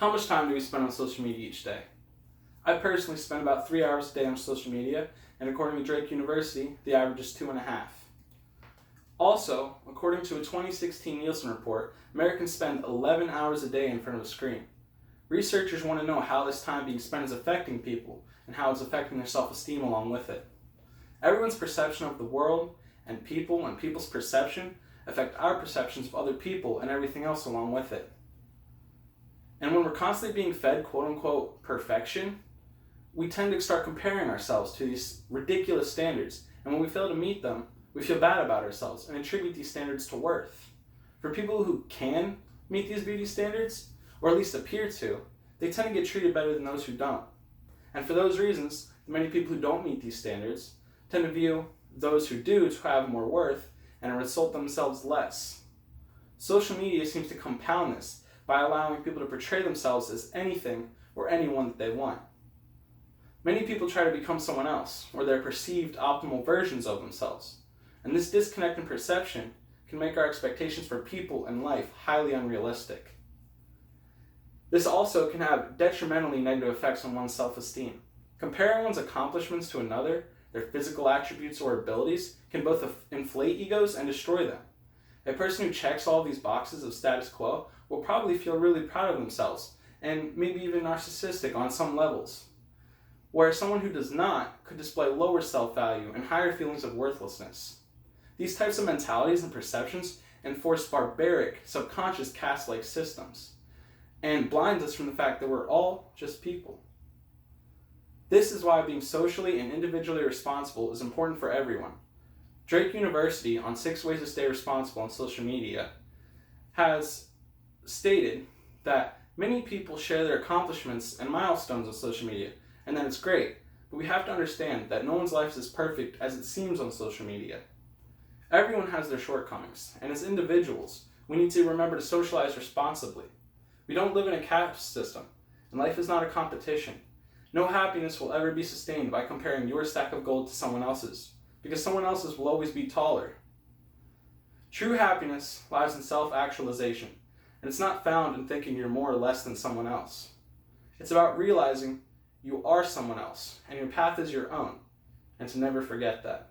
How much time do we spend on social media each day? I personally spend about 3 hours a day on social media, and according to Drake University, the average is 2.5. Also, according to a 2016 Nielsen report, Americans spend 11 hours a day in front of a screen. Researchers want to know how this time being spent is affecting people, and how it's affecting their self-esteem along with it. Everyone's perception of the world and people's perception affect our perceptions of other people and everything else along with it. And when we're constantly being fed quote-unquote perfection, we tend to start comparing ourselves to these ridiculous standards, and when we fail to meet them, we feel bad about ourselves and attribute these standards to worth. For people who can meet these beauty standards, or at least appear to, they tend to get treated better than those who don't. And for those reasons, the many people who don't meet these standards tend to view those who do to have more worth and insult themselves less. Social media seems to compound this by allowing people to portray themselves as anything or anyone that they want. Many people try to become someone else, or their perceived optimal versions of themselves. And this disconnect in perception can make our expectations for people and life highly unrealistic. This also can have detrimentally negative effects on one's self-esteem. Comparing one's accomplishments to another, their physical attributes or abilities, can both inflate egos and destroy them. A person who checks all these boxes of status quo will probably feel really proud of themselves, and maybe even narcissistic on some levels. Whereas someone who does not could display lower self-value and higher feelings of worthlessness. These types of mentalities and perceptions enforce barbaric, subconscious caste-like systems, and blind us from the fact that we're all just people. This is why being socially and individually responsible is important for everyone. Drake University, on 6 ways to stay responsible on social media, has stated that many people share their accomplishments and milestones on social media, and that it's great, but we have to understand that no one's life is as perfect as it seems on social media. Everyone has their shortcomings, and as individuals, we need to remember to socialize responsibly. We don't live in a caste system, and life is not a competition. No happiness will ever be sustained by comparing your stack of gold to someone else's, because someone else's will always be taller. True happiness lies in self-actualization, and it's not found in thinking you're more or less than someone else. It's about realizing you are someone else, and your path is your own, and to never forget that.